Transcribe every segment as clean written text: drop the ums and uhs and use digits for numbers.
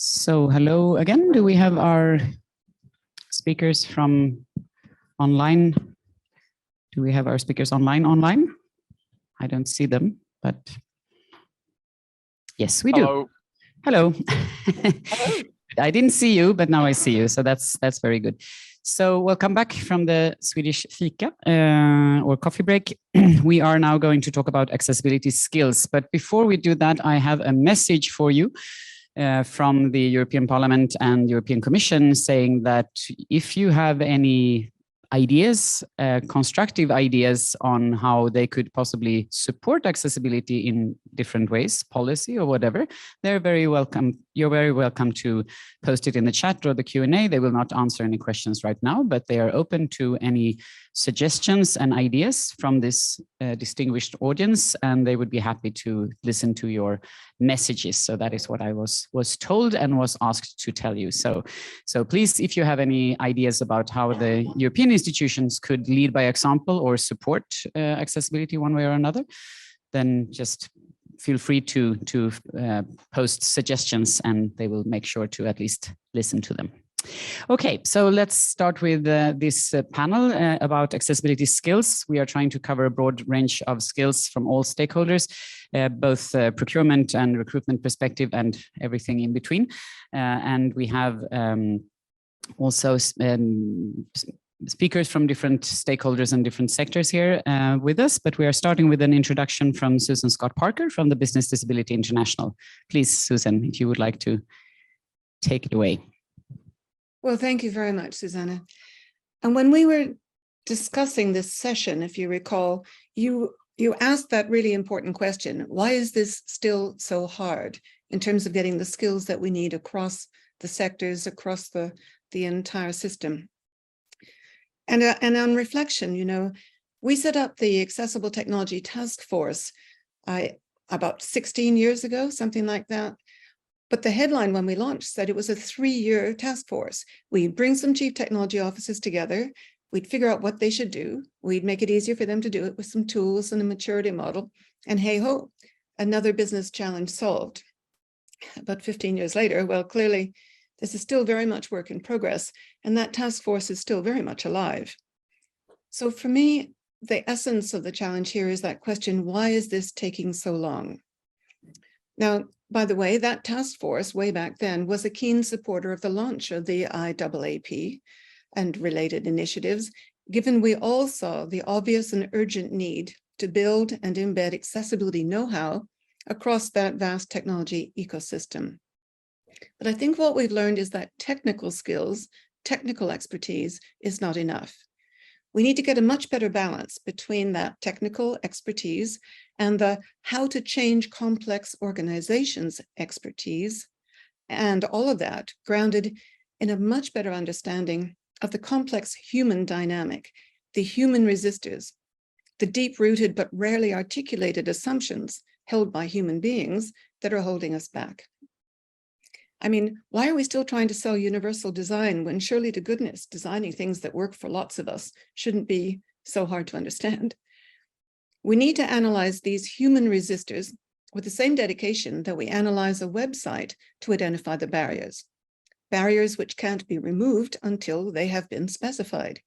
So hello again. Do we have our speakers from online? Do we have our speakers online? I don't see them, but yes, we do. Hello. Hello. I didn't see you, but now I see you. So that's very good. So welcome back from the Swedish fika or coffee break. We are now going to talk about accessibility skills. But before we do that, I have a message for you. From the European Parliament and European Commission saying that if you have any ideas, constructive ideas on how they could possibly support accessibility in different ways, policy or whatever, they're very welcome. You're very welcome to post it in the chat or the Q&A. They will not answer any questions right now, but they are open to any suggestions and ideas from this distinguished audience, and they would be happy to listen to your messages. So that is what I was told and was asked to tell you. So please, if you have any ideas about how the European institutions could lead by example or support accessibility one way or another, then just feel free to post suggestions and they will make sure to at least listen to them. Okay, so let's start with this panel about accessibility skills. We are trying to cover a broad range of skills from all stakeholders, both procurement and recruitment perspective and everything in between. And we have also speakers from different stakeholders and different sectors here with us, but we are starting with an introduction from Susan Scott Parker from the Business Disability International. Please, Susan, if you would like to take it away. Well, thank you very much, Susanna. And when we were discussing this session, if you recall, you asked that really important question, why is this still so hard in terms of getting the skills that we need across the sectors, across the entire system? And on reflection, you know, we set up the Accessible Technology Task Force about 16 years ago, something like that. But the headline when we launched said it was a 3-year task force. We'd bring some chief technology officers together. We'd figure out what they should do. We'd make it easier for them to do it with some tools and a maturity model. And hey ho, another business challenge solved. About 15 years later, well, clearly, this is still very much work in progress, and that task force is still very much alive. So for me, the essence of the challenge here is that question, why is this taking so long? Now, by the way, that task force way back then was a keen supporter of the launch of the IAAP and related initiatives, given we all saw the obvious and urgent need to build and embed accessibility know-how across that vast technology ecosystem. But I think what we've learned is that technical skills, technical expertise is not enough. We need to get a much better balance between that technical expertise and the how to change complex organizations expertise, and all of that grounded in a much better understanding of the complex human dynamic, the human resistors, the deep-rooted but rarely articulated assumptions held by human beings that are holding us back. I mean, why are we still trying to sell universal design when surely to goodness, designing things that work for lots of us shouldn't be so hard to understand? We need to analyze these human resistors with the same dedication that we analyze a website to identify the barriers which can't be removed until they have been specified.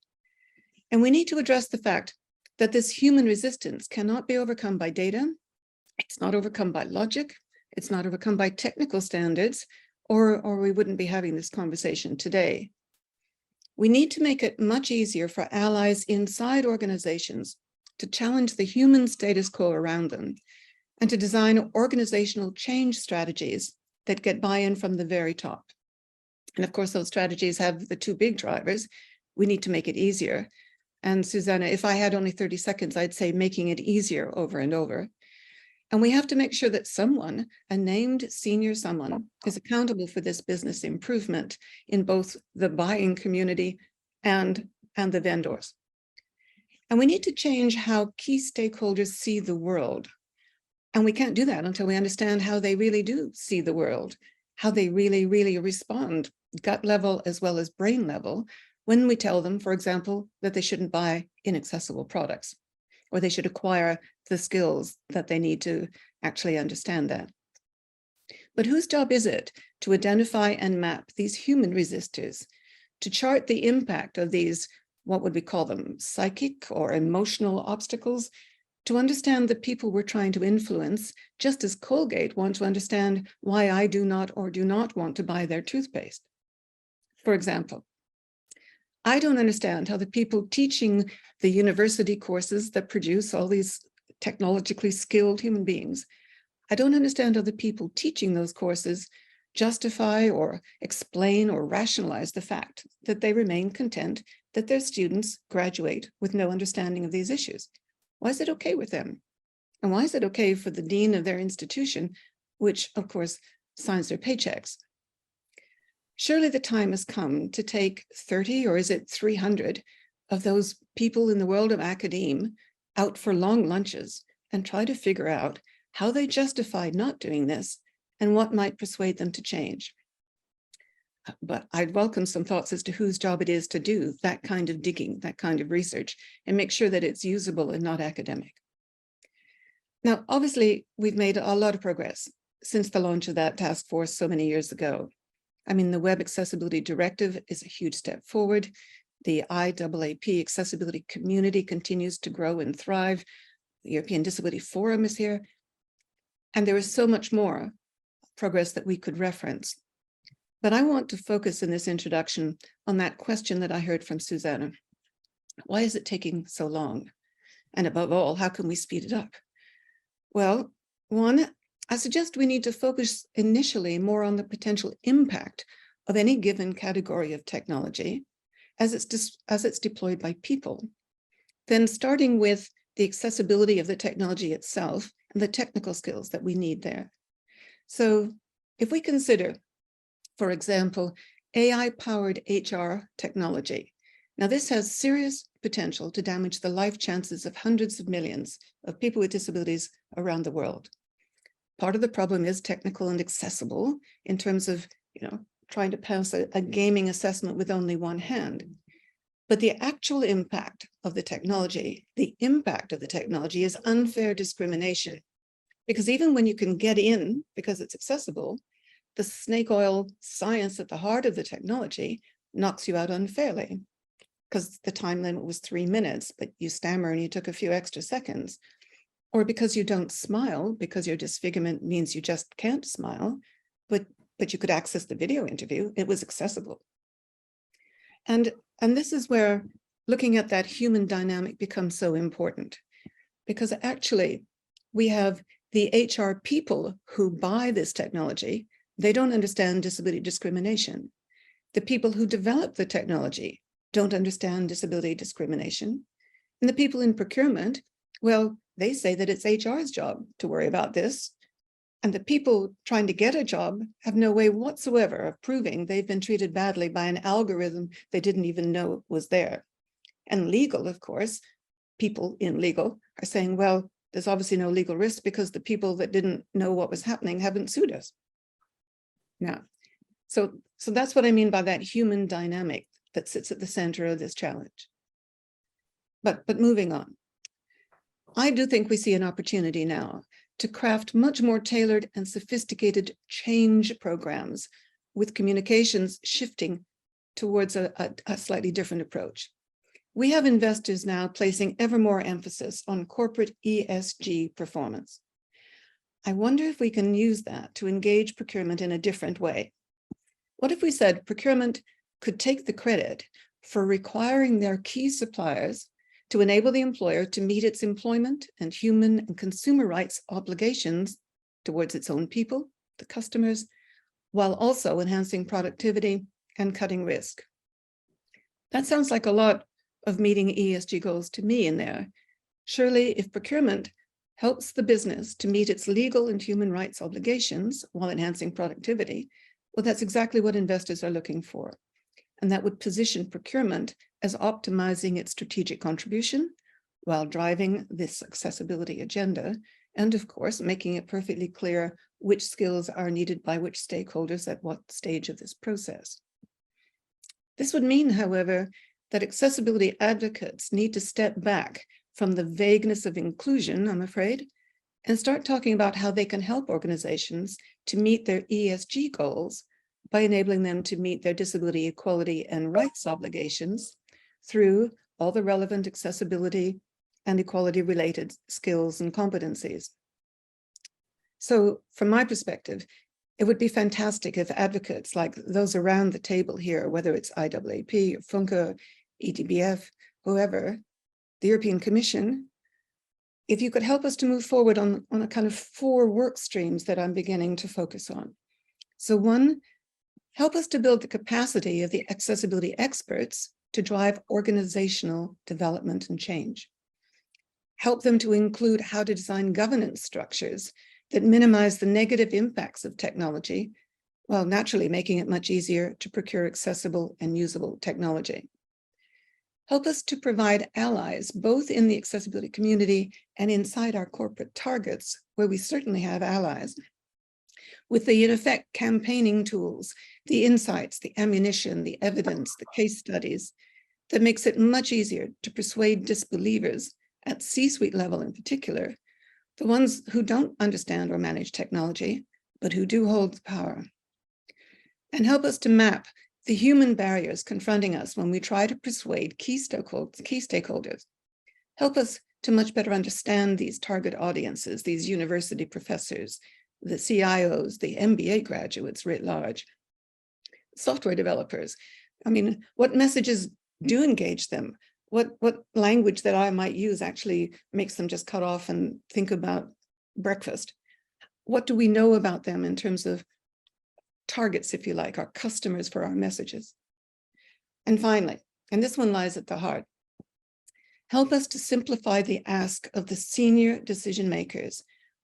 And we need to address the fact that this human resistance cannot be overcome by data, it's not overcome by logic, it's not overcome by technical standards, or we wouldn't be having this conversation today. We need to make it much easier for allies inside organizations to challenge the human status quo around them and to design organizational change strategies that get buy-in from the very top. And of course, those strategies have the two big drivers. We need to make it easier. And Susanna, if I had only 30 seconds, I'd say making it easier over and over. And we have to make sure that someone, a named senior someone, is accountable for this business improvement in both the buying community and the vendors. And we need to change how key stakeholders see the world. And we can't do that until we understand how they really do see the world, how they really, really respond, gut level as well as brain level, when we tell them, for example, that they shouldn't buy inaccessible products, or they should acquire the skills that they need to actually understand that. But whose job is it to identify and map these human resistors, to chart the impact of these, what would we call them, psychic or emotional obstacles, to understand the people we're trying to influence, just as Colgate want to understand why I do not or do not want to buy their toothpaste. For example, I don't understand how the people teaching the university courses that produce all these technologically skilled human beings, I don't understand how the people teaching those courses justify or explain or rationalize the fact that they remain content that their students graduate with no understanding of these issues. Why is it okay with them? And why is it okay for the dean of their institution, which of course signs their paychecks? Surely the time has come to take 30, or is it 300, of those people in the world of academe out for long lunches and try to figure out how they justify not doing this and what might persuade them to change. But I'd welcome some thoughts as to whose job it is to do that kind of digging, that kind of research, and make sure that it's usable and not academic. Now, obviously, we've made a lot of progress since the launch of that task force so many years ago. I mean, the Web Accessibility Directive is a huge step forward. The IAAP accessibility community continues to grow and thrive. The European Disability Forum is here. And there is so much more progress that we could reference. But I want to focus in this introduction on that question that I heard from Susanna. Why is it taking so long? And above all, how can we speed it up? Well, one, I suggest we need to focus initially more on the potential impact of any given category of technology as it's deployed by people. Then starting with the accessibility of the technology itself and the technical skills that we need there. So if we consider, for example, AI-powered HR technology. Now, this has serious potential to damage the life chances of hundreds of millions of people with disabilities around the world. Part of the problem is technical and accessible in terms of, trying to pass a gaming assessment with only one hand. But the actual impact of the technology, is unfair discrimination. Because even when you can get in because it's accessible, the snake oil science at the heart of the technology knocks you out unfairly because the time limit was 3 minutes, but you stammer and you took a few extra seconds. Or because you don't smile, because your disfigurement means you just can't smile, but you could access the video interview, it was accessible. And this is where looking at that human dynamic becomes so important, because actually we have the HR people who buy this technology, they don't understand disability discrimination. The people who develop the technology don't understand disability discrimination. And the people in procurement, well, they say that it's HR's job to worry about this. And the people trying to get a job have no way whatsoever of proving they've been treated badly by an algorithm they didn't even know was there. And legal, of course, people in legal are saying, well, there's obviously no legal risk because the people that didn't know what was happening haven't sued us. Now, so that's what I mean by that human dynamic that sits at the center of this challenge. But moving on. I do think we see an opportunity now to craft much more tailored and sophisticated change programs with communications shifting towards a slightly different approach. We have investors now placing ever more emphasis on corporate ESG performance. I wonder if we can use that to engage procurement in a different way. What if we said procurement could take the credit for requiring their key suppliers to enable the employer to meet its employment and human and consumer rights obligations towards its own people, the customers, while also enhancing productivity and cutting risk? That sounds like a lot of meeting ESG goals to me in there. Surely if procurement helps the business to meet its legal and human rights obligations while enhancing productivity, well, that's exactly what investors are looking for. And that would position procurement as optimizing its strategic contribution while driving this accessibility agenda, and of course, making it perfectly clear which skills are needed by which stakeholders at what stage of this process. This would mean, however, that accessibility advocates need to step back from the vagueness of inclusion, I'm afraid, and start talking about how they can help organizations to meet their ESG goals by enabling them to meet their disability equality and rights obligations through all the relevant accessibility and equality related skills and competencies. So from my perspective, it would be fantastic if advocates like those around the table here, whether it's IAAP or FUNCA, EDBF, whoever, the European Commission, if you could help us to move forward on a kind of 4 work streams that I'm beginning to focus on. So 1, help us to build the capacity of the accessibility experts to drive organizational development and change. Help them to include how to design governance structures that minimize the negative impacts of technology, while naturally making it much easier to procure accessible and usable technology. Help us to provide allies, both in the accessibility community and inside our corporate targets, where we certainly have allies, with the, in effect, campaigning tools, the insights, the ammunition, the evidence, the case studies, that makes it much easier to persuade disbelievers at C-suite level in particular, the ones who don't understand or manage technology, but who do hold the power. And help us to map the human barriers confronting us when we try to persuade key stakeholders. Help us to much better understand these target audiences, these university professors, the CIOs, the MBA graduates writ large, software developers. I mean, what messages do engage them? What language that I might use actually makes them just cut off and think about breakfast? What do we know about them in terms of targets, if you like, our customers for our messages? And finally, and this one lies at the heart, help us to simplify the ask of the senior decision makers.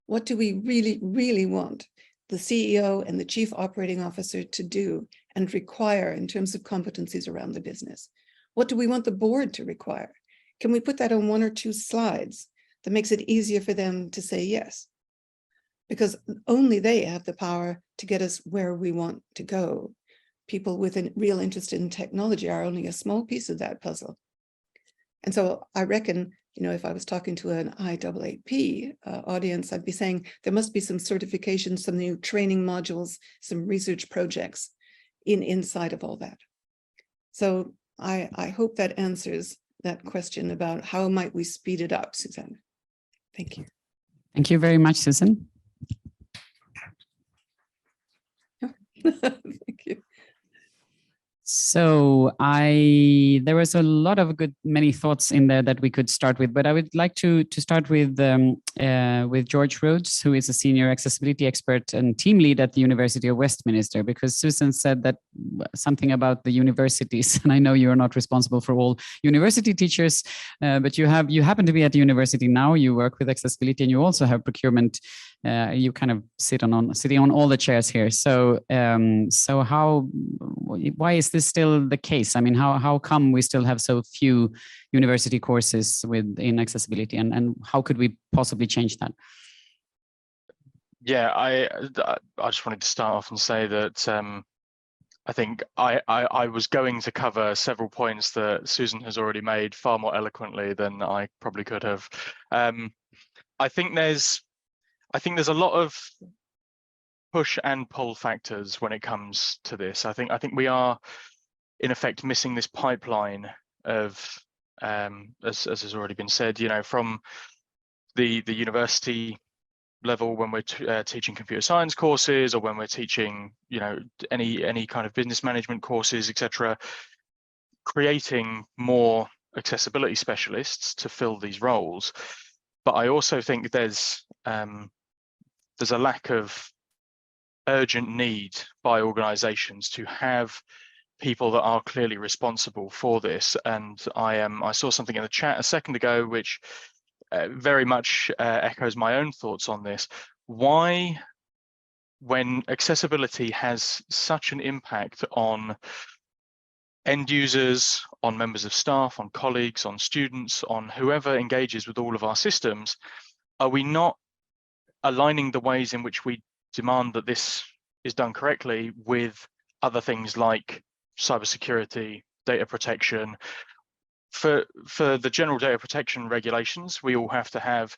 What do we really, really want the CEO and the chief operating officer to do and require in terms of competencies around the business? What do we want the board to require? Can we put that on 1 or 2 slides that makes it easier for them to say yes? Because only they have the power to get us where we want to go. People with a real interest in technology are only a small piece of that puzzle. And so I reckon, you know, if I was talking to an IAAP audience, I'd be saying there must be some certification, some new training modules, some research projects inside of all that. So I hope that answers that question about how might we speed it up, Susanne. Thank you. Thank you very much, Susan. Thank you. So there was a lot of many thoughts in there that we could start with, but I would like to start with George Rhodes, who is a senior accessibility expert and team lead at the University of Westminister, because Susan said that something about the universities, and I know you are not responsible for all university teachers, but you happen to be at the university now. You work with accessibility, and you also have procurement. You kind of sitting on all the chairs here. So why is this still the case? I mean, how come we still have so few university courses in accessibility, and how could we possibly change that? Yeah, I just wanted to start off and say that I think I was going to cover several points that Susan has already made far more eloquently than I probably could have. I think there's a lot of push and pull factors when it comes to this. I think we are in effect missing this pipeline of, as has already been said, you know, from the university level when we're teaching computer science courses, or when we're teaching, you know, any kind of business management courses, etc., creating more accessibility specialists to fill these roles. But I also think there's a lack of urgent need by organizations to have people that are clearly responsible for this. And I saw something in the chat a second ago which very much echoes my own thoughts on this. Why, when accessibility has such an impact on end users, on members of staff, on colleagues, on students, on whoever engages with all of our systems, are we not aligning the ways in which we demand that this is done correctly with other things like cybersecurity, data protection? For the general data protection regulations, we all have to have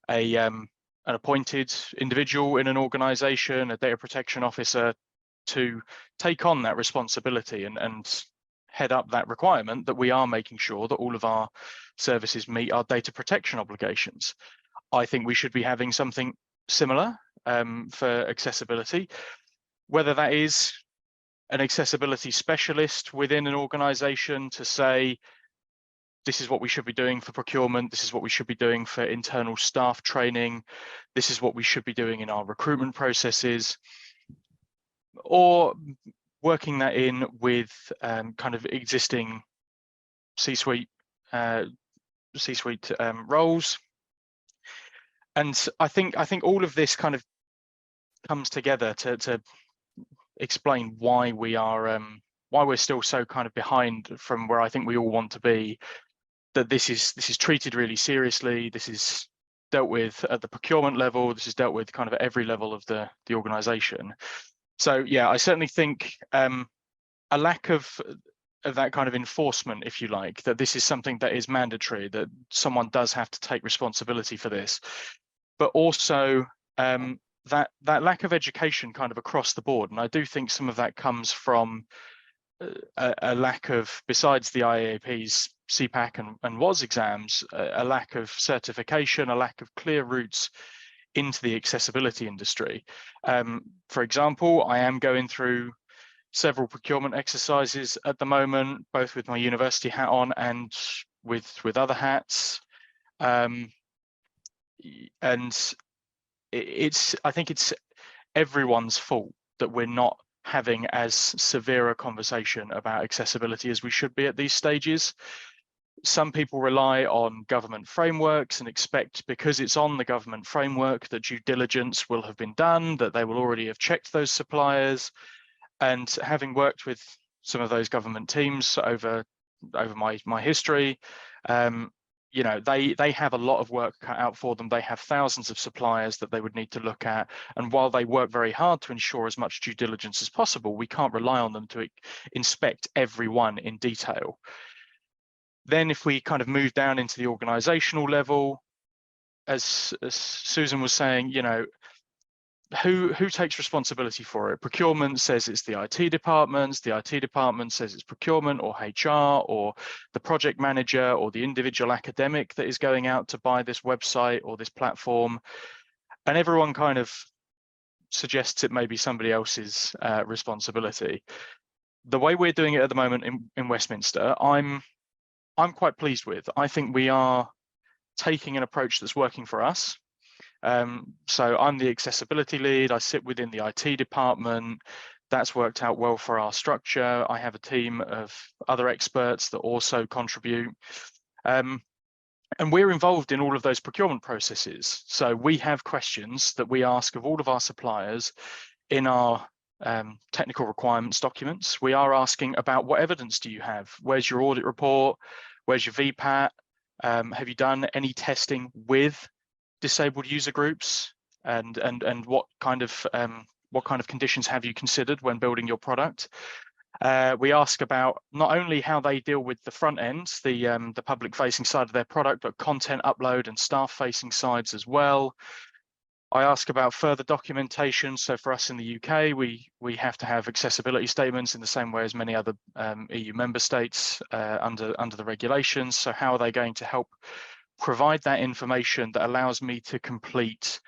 an appointed individual in an organization, a data protection officer, to take on that responsibility and head up that requirement that we are making sure that all of our services meet our data protection obligations. I think we should be having something similar for accessibility, whether that is an accessibility specialist within an organization to say, this is what we should be doing for procurement, this is what we should be doing for internal staff training, this is what we should be doing in our recruitment processes, or working that in with kind of existing C-suite roles. And I think all of this kind of comes together to explain why we're still so kind of behind from where I think we all want to be. That this is treated really seriously. This is dealt with at the procurement level. This is dealt with kind of at every level of the organization. So yeah, I certainly think a lack of that kind of enforcement, if you like, that this is something that is mandatory, that someone does have to take responsibility for this, but also that lack of education kind of across the board. And I do think some of that comes from a lack of, besides the IAAP's CPAC and WAS exams, a lack of certification, a lack of clear routes into the accessibility industry. For example, I am going through several procurement exercises at the moment, both with my university hat on and with other hats. And I think it's everyone's fault that we're not having as severe a conversation about accessibility as we should be at these stages. Some people rely on government frameworks and expect, because it's on the government framework, that due diligence will have been done, that they will already have checked those suppliers. And having worked with some of those government teams over my history, you know, they have a lot of work cut out for them. They have thousands of suppliers that they would need to look at. And while they work very hard to ensure as much due diligence as possible, we can't rely on them to inspect everyone in detail. Then if we kind of move down into the organizational level, as Susan was saying, you know, who takes responsibility for it? Procurement says it's the IT departments, the IT department says it's procurement or HR or the project manager or the individual academic that is going out to buy this website or this platform. And everyone kind of suggests it may be somebody else's responsibility. The way we're doing it at the moment in Westminster, I'm quite pleased with. I think we are taking an approach that's working for us. So I'm the accessibility lead. I sit within the IT department. That's worked out well for our structure. I have a team of other experts that also contribute. And we're involved in all of those procurement processes. So we have questions that we ask of all of our suppliers in our technical requirements documents. We are asking about, what evidence do you have? Where's your audit report? Where's your VPAT? Have you done any testing with disabled user groups? And what kind of conditions have you considered when building your product? We ask about not only how they deal with the front end, the public facing side of their product, but content upload and staff facing sides as well. I ask about further documentation. So for us in the UK, we have to have accessibility statements in the same way as many other EU member states under the regulations. So how are they going to help provide that information that allows me to complete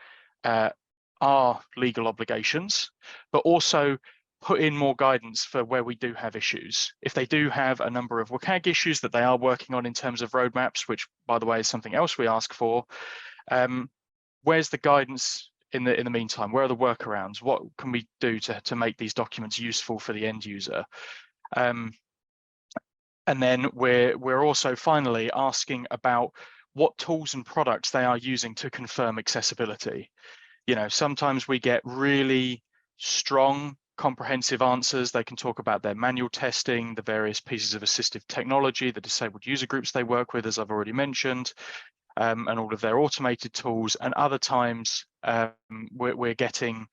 our legal obligations, but also put in more guidance for where we do have issues. If they do have a number of WCAG issues that they are working on in terms of roadmaps, which by the way is something else we ask for, where's the guidance in the meantime? Where are the workarounds? What can we do to make these documents useful for the end user? And then we're also finally asking about what tools and products they are using to confirm accessibility. You know, sometimes we get really strong, comprehensive answers. They can talk about their manual testing, the various pieces of assistive technology, the disabled user groups they work with, as I've already mentioned, and all of their automated tools. And other times we're getting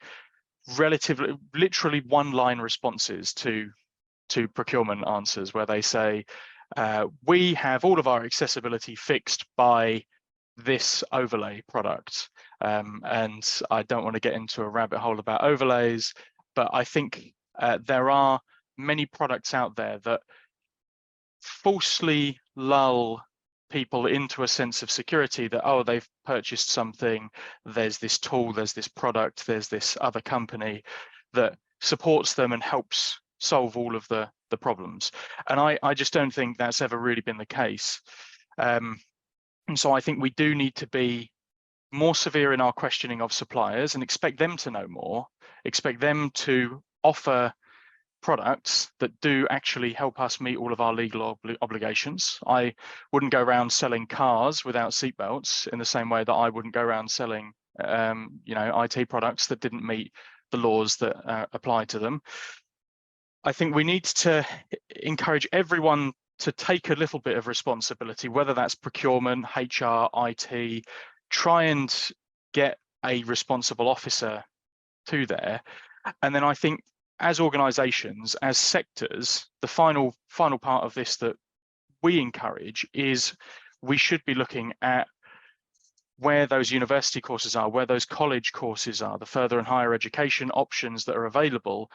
relatively, literally one-line responses to procurement answers where they say, we have all of our accessibility fixed by this overlay product. And I don't want to get into a rabbit hole about overlays, but I think there are many products out there that falsely lull people into a sense of security that, oh, they've purchased something, there's this tool, there's this product, there's this other company that supports them and helps solve all of the problems. And I just don't think that's ever really been the case. And so I think we do need to be more severe in our questioning of suppliers and expect them to know more, expect them to offer products that do actually help us meet all of our legal obligations. I wouldn't go around selling cars without seatbelts in the same way that I wouldn't go around selling IT products that didn't meet the laws that apply to them. I think we need to encourage everyone to take a little bit of responsibility, whether that's procurement, HR, IT, try and get a responsible officer to there. And then I think as organizations, as sectors, the final part of this that we encourage is we should be looking at where those university courses are, where those college courses are, the further and higher education options that are available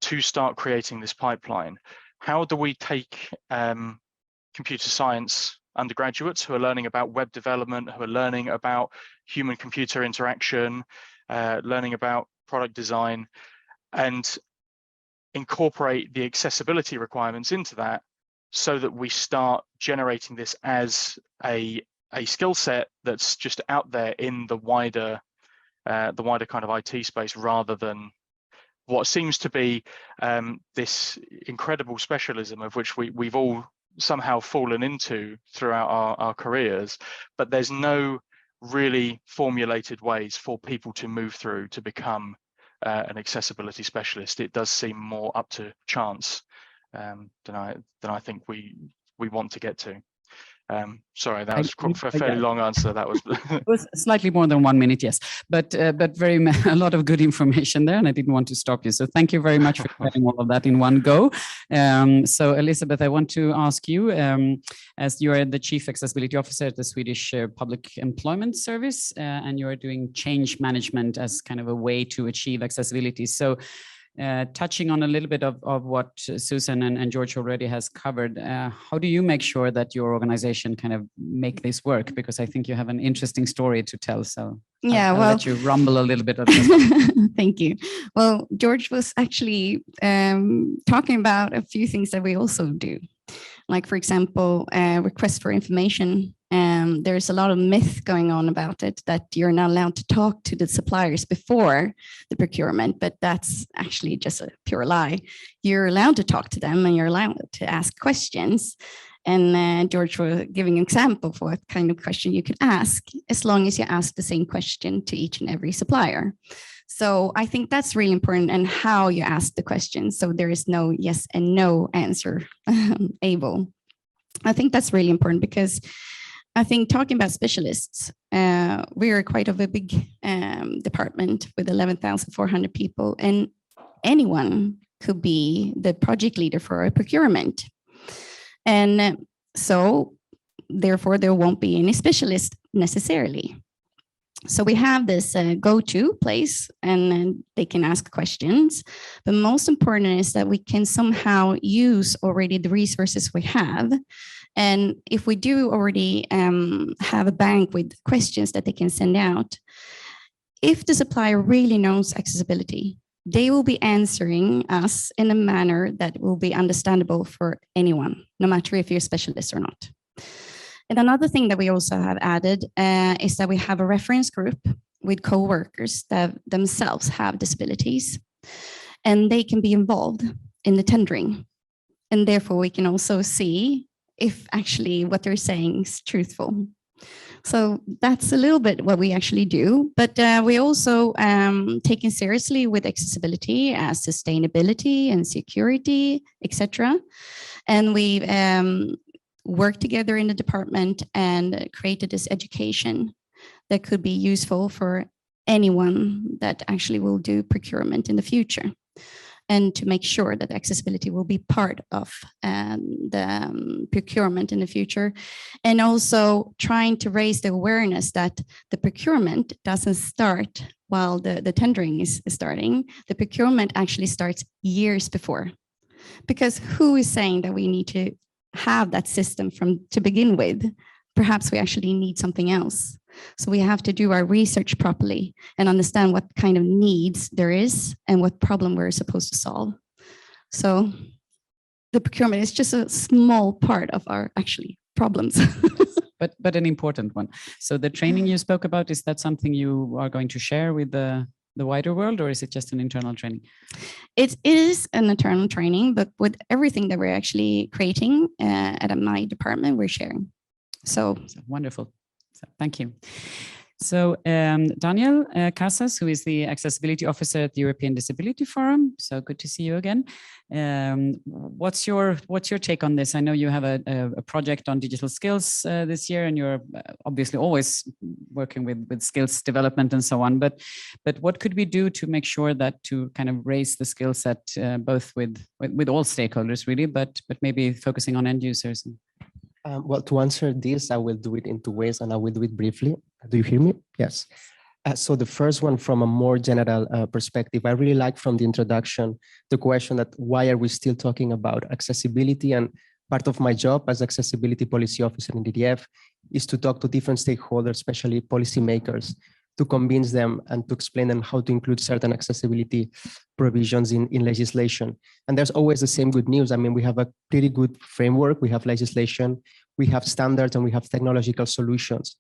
to start creating this pipeline. How do we take computer science undergraduates who are learning about web development, who are learning about human-computer interaction, learning about product design, and incorporate the accessibility requirements into that so that we start generating this as a skill set that's just out there in the wider kind of IT space, rather than what seems to be this incredible specialism of which we've all somehow fallen into throughout our careers, but there's no really formulated ways for people to move through to become an accessibility specialist. It does seem more up to chance than I think we want to get to. Sorry, that was for a fairly long answer. That was it was slightly more than 1 minute, yes, but a lot of good information there, and I didn't want to stop you. So thank you very much for getting all of that in one go. So Elisabeth, I want to ask you, as you are the Chief Accessibility Officer at the Swedish Public Employment Service, and you are doing change management as kind of a way to achieve accessibility. So touching on a little bit of what Susan and George already has covered, how do you make sure that your organization kind of make this work? Because I think you have an interesting story to tell. So yeah, I'll let you rumble a little bit of this. Thank you. Well, George was actually talking about a few things that we also do. Like, for example, request for information. There's a lot of myth going on about it, that you're not allowed to talk to the suppliers before the procurement, but that's actually just a pure lie. You're allowed to talk to them and you're allowed to ask questions. And George was giving an example for what kind of question you could ask, as long as you ask the same question to each and every supplier. So I think that's really important, and how you ask the question. So there is no yes and no answer able. I think that's really important, because I think talking about specialists, we are quite of a big department with 11,400 people, and anyone could be the project leader for a procurement. And so therefore there won't be any specialist necessarily. So we have this go-to place, and they can ask questions. But most important is that we can somehow use already the resources we have. And if we do already have a bank with questions that they can send out, if the supplier really knows accessibility, they will be answering us in a manner that will be understandable for anyone, no matter if you're a specialist or not. And another thing that we also have added is that we have a reference group with co-workers that themselves have disabilities, and they can be involved in the tendering. And therefore we can also see if actually what they're saying is truthful. So that's a little bit what we actually do, but we also taken seriously with accessibility as sustainability and security, etc. And we've worked together in the department and created this education that could be useful for anyone that actually will do procurement in the future, and to make sure that accessibility will be part of the procurement in the future. And also trying to raise the awareness that the procurement doesn't start while the tendering is starting, the procurement actually starts years before. Because who is saying that we need to have that system to begin with? Perhaps we actually need something else. So we have to do our research properly and understand what kind of needs there is and what problem we're supposed to solve. So the procurement is just a small part of our actually problems. but an important one. So the training you spoke about, is that something you are going to share with the wider world, or is it just an internal training? It is an internal training, but with everything that we're actually creating at my department, we're sharing. So wonderful. So, thank you. So Daniel Casas, who is the Accessibility Officer at the European Disability Forum. So good to see you again. What's your take on this? I know you have a project on digital skills this year, and you're obviously always working with skills development and so on. But what could we do to make sure that to kind of raise the skill set both with all stakeholders really, but maybe focusing on end users? Well, to answer this, I will do it in two ways, and I will do it briefly. Do you hear me? Yes. So the first one, from a more general perspective, I really like from the introduction the question that why are we still talking about accessibility? And part of my job as accessibility policy officer in DDF is to talk to different stakeholders, especially policymakers, to convince them and to explain them how to include certain accessibility provisions in legislation. And there's always the same good news. I mean, we have a pretty good framework, we have legislation, we have standards, and we have technological solutions.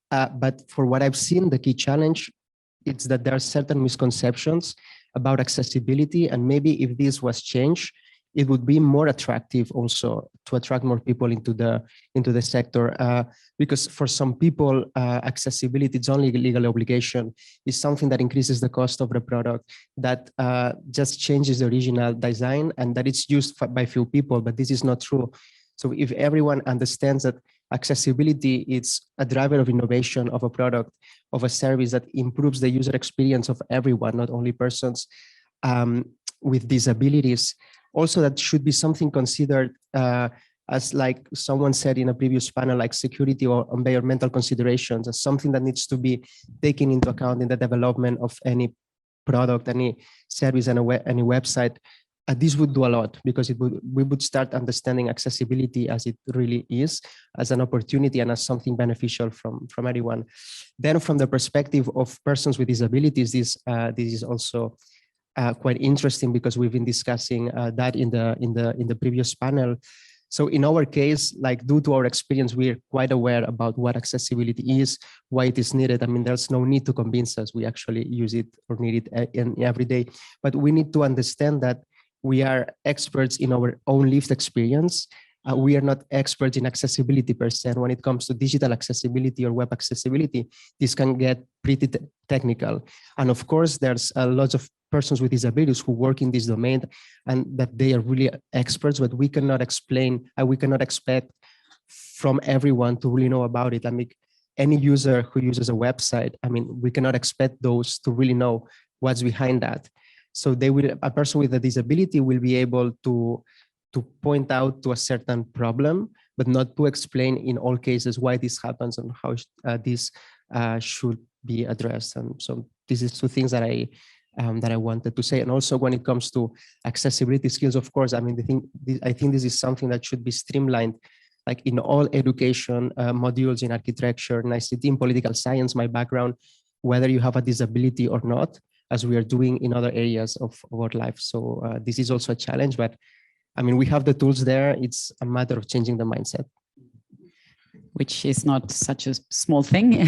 But for what I've seen, the key challenge is that there are certain misconceptions about accessibility, and maybe if this was changed, it would be more attractive also to attract more people into the sector. Because for some people, accessibility is only a legal obligation, is something that increases the cost of the product, that just changes the original design, and that it's used by few people, but this is not true. So if everyone understands that accessibility is a driver of innovation of a product, of a service that improves the user experience of everyone, not only persons with disabilities, also that should be something considered as, like someone said in a previous panel, like security or environmental considerations, as something that needs to be taken into account in the development of any product, any service, and any website. This would do a lot, because we would start understanding accessibility as it really is, as an opportunity and as something beneficial from everyone. Then from the perspective of persons with disabilities, this is also quite interesting, because we've been discussing that in the previous panel. So in our case, like due to our experience, we're quite aware about what accessibility is, why it is needed. I mean, there's no need to convince us. We actually use it or need it in every day. But we need to understand that we are experts in our own lived experience. We are not experts in accessibility per se. And when it comes to digital accessibility or web accessibility, this can get pretty technical. And of course, there's lots of persons with disabilities who work in this domain, and that they are really experts, but we cannot explain, and we cannot expect from everyone to really know about it. I mean, any user who uses a website, I mean, we cannot expect those to really know what's behind that. So a person with a disability will be able to point out to a certain problem, but not to explain in all cases why this happens and how this should be addressed. And so this is two things that I wanted to say. And also when it comes to accessibility skills, of course, I mean, I think this is something that should be streamlined, like in all education modules in architecture, and ICT, in political science, my background, whether you have a disability or not, as we are doing in other areas of our life. So this is also a challenge, but I mean, we have the tools there. It's a matter of changing the mindset. Which is not such a small thing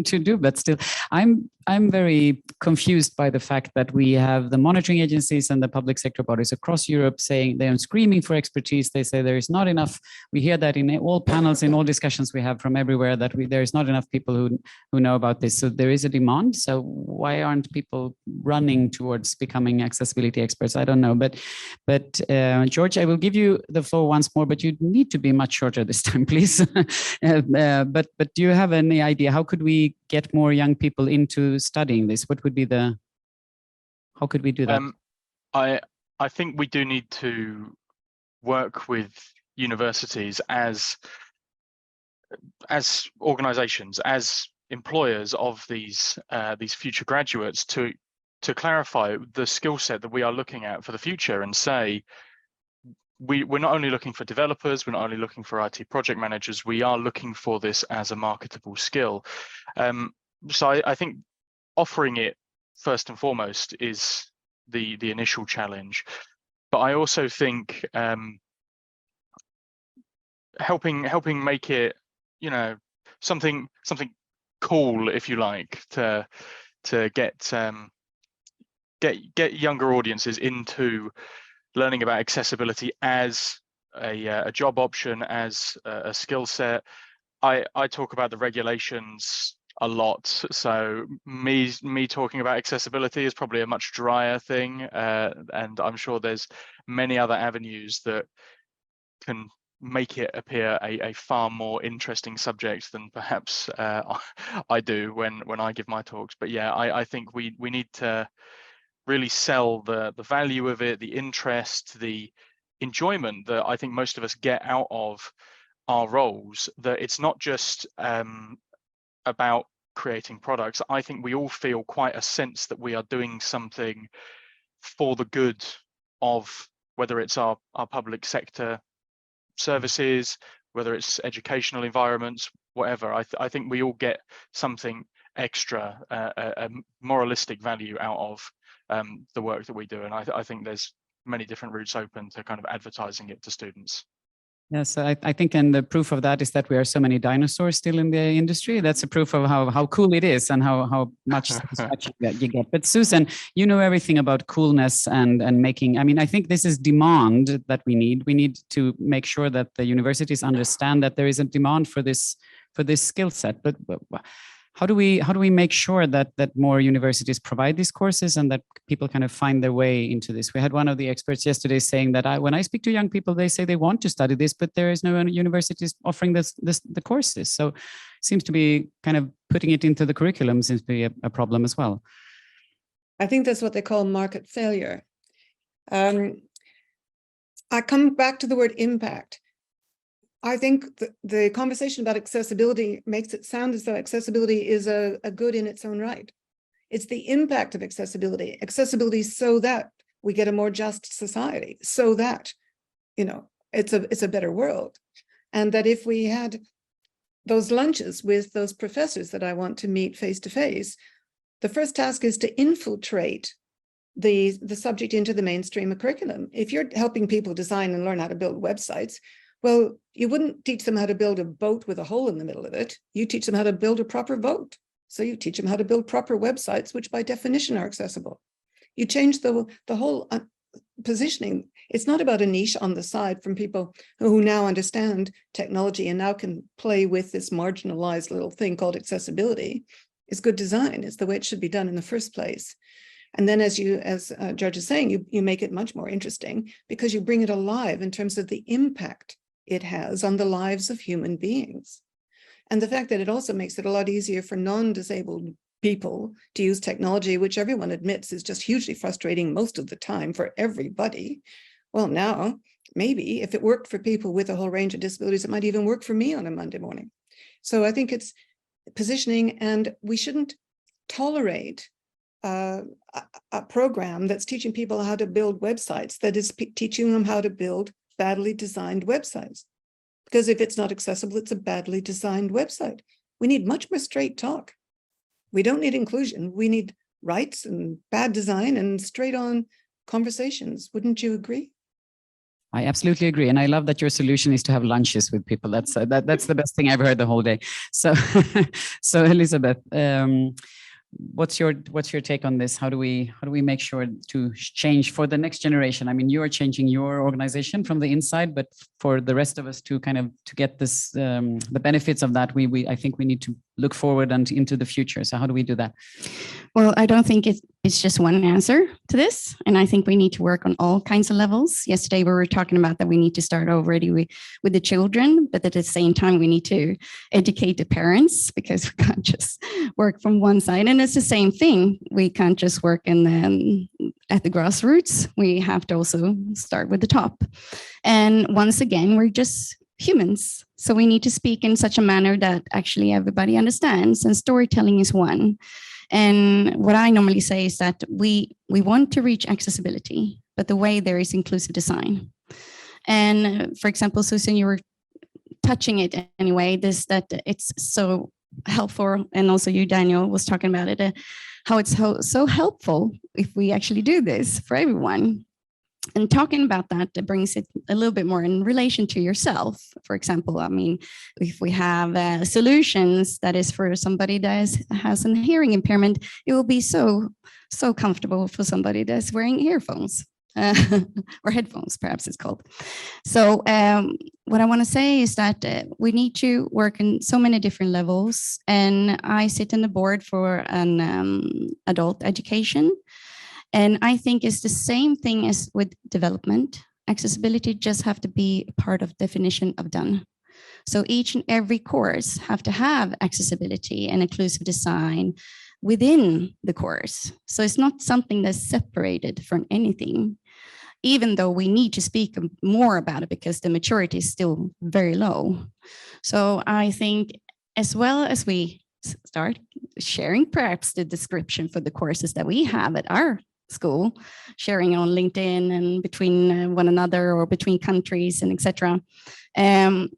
to do, but still, I'm very confused by the fact that we have the monitoring agencies and the public sector bodies across Europe saying they're screaming for expertise. They say there is not enough. We hear that in all panels, in all discussions we have from everywhere, that there is not enough people who know about this. So there is a demand. So why aren't people running towards becoming accessibility experts? I don't know. But George, I will give you the floor once more, but you need to be much shorter this time, please. But do you have any idea how could we get more young people into studying this? What would be how could we do that? I think we do need to work with universities as organizations, as employers of these future graduates to clarify the skill set that we are looking at for the future, and say we're not only looking for developers, we're not only looking for IT project managers, we are looking for this as a marketable skill. So I think offering it first and foremost is the initial challenge. But I also think helping make it, you know, something cool, if you like, to get younger audiences into learning about accessibility as a job option, as a skill set. I talk about the regulations a lot, so me talking about accessibility is probably a much drier thing, and I'm sure there's many other avenues that can make it appear a far more interesting subject than perhaps I do when I give my talks. But yeah, I think we need to really sell the value of it, the interest, the enjoyment that I think most of us get out of our roles, that it's not just about creating products. I think we all feel quite a sense that we are doing something for the good of, whether it's our public sector services, whether it's educational environments, whatever. I think we all get something extra, a moralistic value out of the work that we do, and I think there's many different routes open to kind of advertising it to students. Yes, I think, and the proof of that is that we are so many dinosaurs still in the industry. That's a proof of how cool it is and how much satisfaction that you get. But Susan, you know everything about coolness and making. I mean, I think this is demand that we need. We need to make sure that the universities understand that there is a demand for this skill set. But how do we make sure that more universities provide these courses and that people kind of find their way into this? We had one of the experts yesterday saying that when I speak to young people, they say they want to study this, but there is no universities offering the courses. So it seems to be kind of putting it into the curriculum seems to be a problem as well. I think that's what they call market failure. I come back to the word impact. I think the conversation about accessibility makes it sound as though accessibility is a good in its own right. It's the impact of accessibility. Accessibility so that we get a more just society, so that, you know, it's a better world. And that if we had those lunches with those professors that I want to meet face to face, the first task is to infiltrate the subject into the mainstream curriculum. If you're helping people design and learn how to build websites, well, you wouldn't teach them how to build a boat with a hole in the middle of it. You teach them how to build a proper boat. So you teach them how to build proper websites, which by definition are accessible. You change the whole positioning. It's not about a niche on the side from people who now understand technology and now can play with this marginalized little thing called accessibility. It's good design. It's the way it should be done in the first place. And then as George is saying, you make it much more interesting because you bring it alive in terms of the impact it has on the lives of human beings. And the fact that it also makes it a lot easier for non-disabled people to use technology, which everyone admits is just hugely frustrating most of the time for everybody. Well, now, maybe if it worked for people with a whole range of disabilities, it might even work for me on a Monday morning. So I think it's positioning, and we shouldn't tolerate a program that's teaching people how to build websites, that is teaching them how to build badly designed websites. Because if it's not accessible, it's a badly designed website. We need much more straight talk. We don't need inclusion. We need rights and bad design and straight on conversations. Wouldn't you agree? I absolutely agree. And I love that your solution is to have lunches with people. That's the best thing I've heard the whole day. So, so Elisabeth, what's your take on this? How do we make sure to change for the next generation? I mean, you are changing your organization from the inside, but for the rest of us to kind of to get this the benefits of that, I think we need to look forward and into the future. So how do we do that? Well, I don't think it's just one answer to this. And I think we need to work on all kinds of levels. Yesterday, we were talking about that we need to start already with the children, but at the same time, we need to educate the parents because we can't just work from one side. And it's the same thing. We can't just work at the grassroots. We have to also start with the top. And once again, we're just humans. So we need to speak in such a manner that actually everybody understands, and storytelling is one. And what I normally say is that we want to reach accessibility, but the way there is inclusive design. And for example, Susan, you were touching it anyway, that it's so helpful, and also you, Daniel, was talking about it, how it's so helpful if we actually do this for everyone. And talking about that, it brings it a little bit more in relation to yourself. For example, I mean, if we have solutions that is for somebody that has a hearing impairment, it will be so comfortable for somebody that's wearing earphones or headphones, perhaps it's called. So what I want to say is that we need to work in so many different levels. And I sit on the board for an adult education. And I think it's the same thing as with development. Accessibility just have to be a part of definition of done. So each and every course have to have accessibility and inclusive design within the course. So it's not something that's separated from anything, even though we need to speak more about it because the maturity is still very low. So I think as well as we start sharing perhaps the description for the courses that we have at our school, sharing on LinkedIn and between one another or between countries and etc.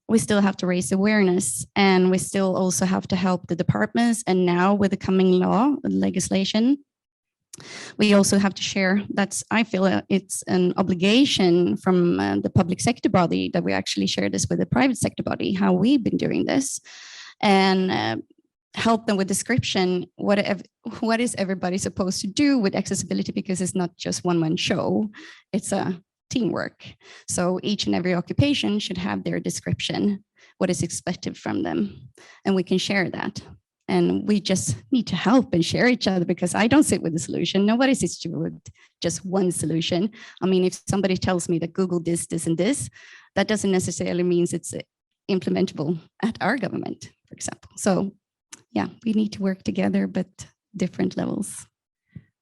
We still have to raise awareness, and we still also have to help the departments. And now with the coming law legislation, we also have to share. I feel it's an obligation from the public sector body that we actually share this with the private sector body, how we've been doing this, and help them with description. What is everybody supposed to do with accessibility? Because it's not just one-man show, it's a teamwork. So each and every occupation should have their description, what is expected from them, and we can share that. And we just need to help and share each other, because I don't sit with the solution. Nobody sits with just one solution. I mean, if somebody tells me that Google this, and this, that doesn't necessarily mean it's implementable at our government, for example. So yeah, we need to work together, but different levels.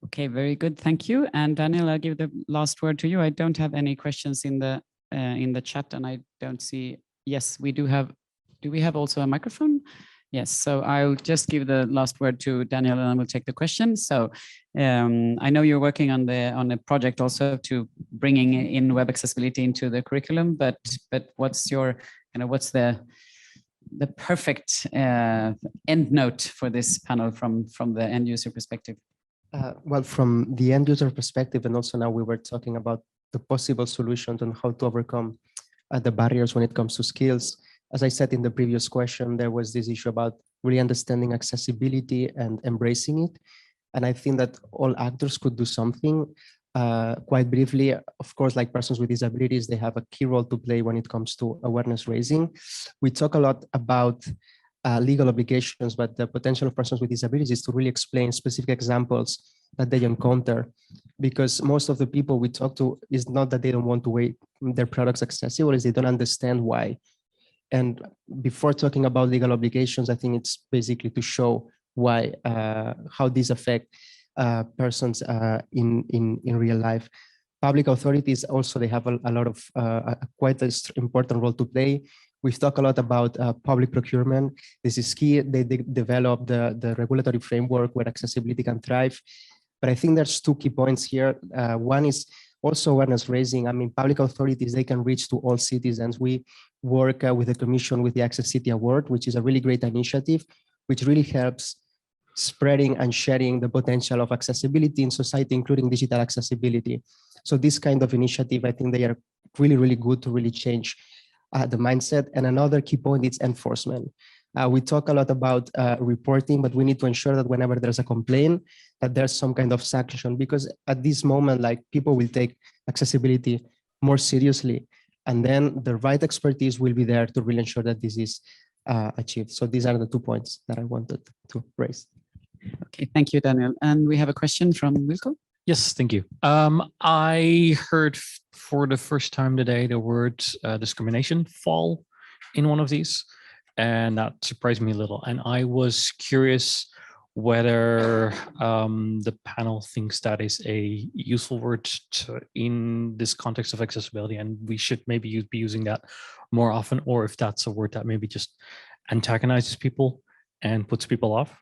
Okay, very good. Thank you. And Daniel, I'll give the last word to you. I don't have any questions in the chat, and I don't see. Yes, we do have. Do we have also a microphone? Yes. So I'll just give the last word to Daniel, and I will take the question. So I know you're working on a project also to bringing in web accessibility into the curriculum. But what's your what's the perfect end note for this panel from the end user perspective? Well, from the end user perspective, and also now we were talking about the possible solutions on how to overcome the barriers when it comes to skills. As I said in the previous question, there was this issue about really understanding accessibility and embracing it. And I think that all actors could do something. Quite briefly, of course, like persons with disabilities, they have a key role to play when it comes to awareness raising. We talk a lot about legal obligations, but the potential of persons with disabilities is to really explain specific examples that they encounter, because most of the people we talk to is not that they don't want to make their products accessible, is they don't understand why. And before talking about legal obligations, I think it's basically to show why, how these affect persons in real life. Public authorities also, they have a lot of quite an important role to play. We've talked a lot about public procurement. This is key. They develop the regulatory framework where accessibility can thrive. But I think there's two key points here. One is also awareness raising. I mean, public authorities, they can reach to all citizens. We work with the Commission with the Access City Award, which is a really great initiative, which really helps spreading and sharing the potential of accessibility in society, including digital accessibility. So this kind of initiative, I think they are really, really good to really change the mindset. And another key point is enforcement. We talk a lot about reporting, but we need to ensure that whenever there's a complaint, that there's some kind of sanction, because at this moment, like, people will take accessibility more seriously, and then the right expertise will be there to really ensure that this is achieved. So these are the 2 points that I wanted to raise. Okay, thank you, Daniel. And we have a question from Wilco. Yes, thank you. I heard for the first time today the word discrimination fall in one of these, and that surprised me a little. And I was curious whether the panel thinks that is a useful word in this context of accessibility, and we should maybe be using that more often, or if that's a word that maybe just antagonizes people and puts people off.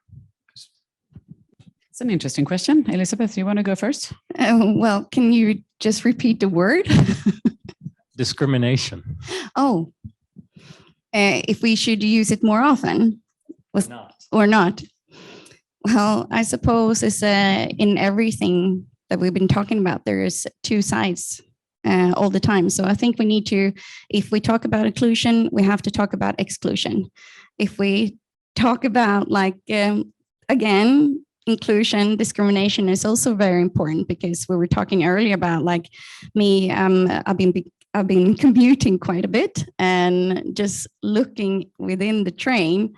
It's an interesting question. Elisabeth, you want to go first? Well, can you just repeat the word? Discrimination. Oh, if we should use it more often or not. Well, I suppose it's in everything that we've been talking about, there is two sides all the time. So I think we need to, if we talk about inclusion, we have to talk about exclusion. If we talk about again, inclusion, discrimination is also very important, because we were talking earlier about me, I've been commuting quite a bit, and just looking within the train,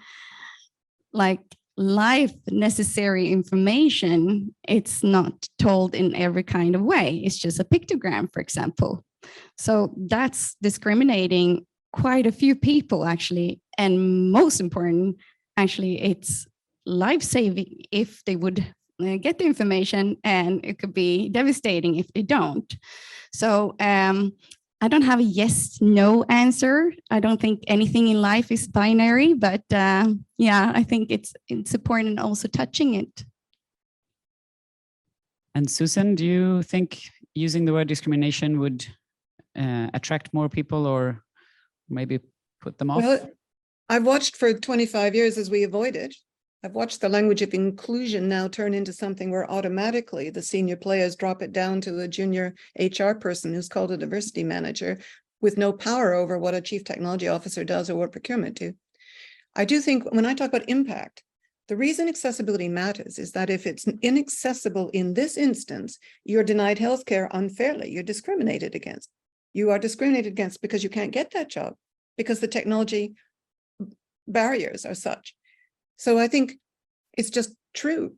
life necessary information, it's not told in every kind of way. It's just a pictogram, for example. So that's discriminating quite a few people, actually. And most important, actually, it's life-saving if they would get the information, and it could be devastating if they don't. So I don't have a yes, no answer. I don't think anything in life is binary, but yeah, I think it's important also touching it. And Susan, do you think using the word discrimination would attract more people, or maybe put them off? Well, I've watched for 25 years as we avoid it. I've watched the language of inclusion now turn into something where automatically the senior players drop it down to a junior HR person who's called a diversity manager, with no power over what a chief technology officer does or what procurement do. I do think when I talk about impact, the reason accessibility matters is that if it's inaccessible in this instance, you're denied healthcare unfairly, you're discriminated against. You are discriminated against because you can't get that job, because the technology barriers are such. So I think it's just true.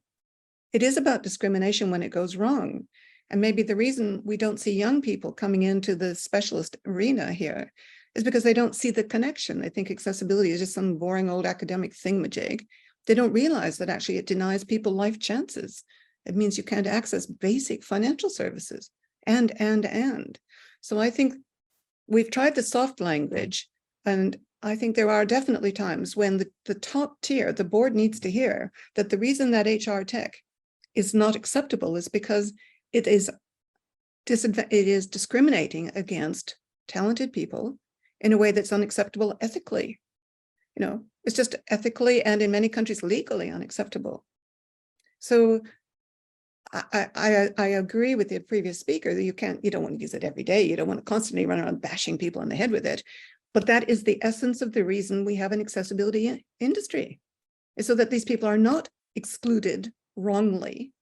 It is about discrimination when it goes wrong. And maybe the reason we don't see young people coming into the specialist arena here is because they don't see the connection. They think accessibility is just some boring old academic thingamajig. They don't realize that actually it denies people life chances. It means you can't access basic financial services and. So I think we've tried the soft language, and I think there are definitely times when the top tier, the board, needs to hear that the reason that HR tech is not acceptable is because it is discriminating against talented people in a way that's unacceptable ethically. It's just ethically, and in many countries legally, unacceptable. So I agree with the previous speaker that you don't want to use it every day. You don't want to constantly run around bashing people in the head with it. But that is the essence of the reason we have an accessibility industry, is so that these people are not excluded wrongly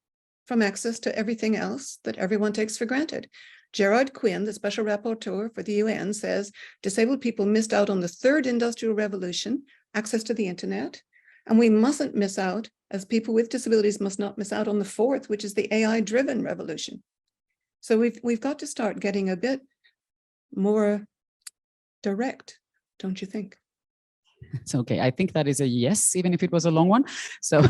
from access to everything else that everyone takes for granted. Gerard Quinn, the special rapporteur for the UN, says disabled people missed out on the third industrial revolution, access to the internet, and we mustn't miss out, as people with disabilities must not miss out on the fourth, which is the AI-driven revolution. So we've got to start getting a bit more direct, don't you think? It's okay. I think that is a yes, even if it was a long one. So,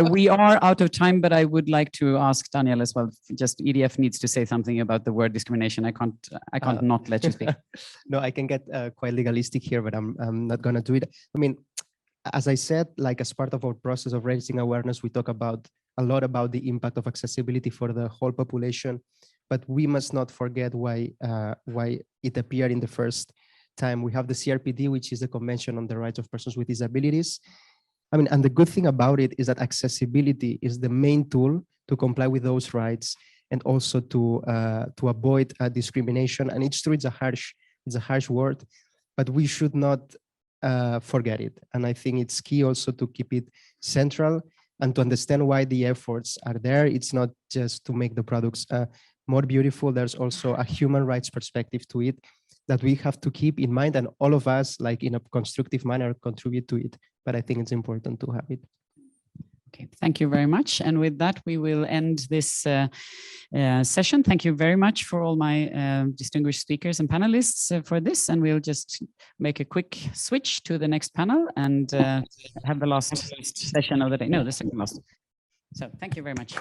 we are out of time, but I would like to ask Daniel as well. Just EDF needs to say something about the word discrimination. I can't not let you speak. No, I can get quite legalistic here, but I'm not going to do it. I mean, as I said, as part of our process of raising awareness, we talk a lot about the impact of accessibility for the whole population, but we must not forget why it appeared in the first time. We have the CRPD, which is the Convention on the Rights of Persons with Disabilities. I mean, and the good thing about it is that accessibility is the main tool to comply with those rights, and also to avoid discrimination. And it's true, it's a harsh word, but we should not forget it. And I think it's key also to keep it central and to understand why the efforts are there. It's not just to make the products more beautiful. There's also a human rights perspective to it that we have to keep in mind, and all of us, in a constructive manner, contribute to it. But I think it's important to have it. Okay, thank you very much. And with that, we will end this session. Thank you very much for all my distinguished speakers and panelists for this. And we'll just make a quick switch to the next panel and have the last session of the day. No, the second last. So thank you very much.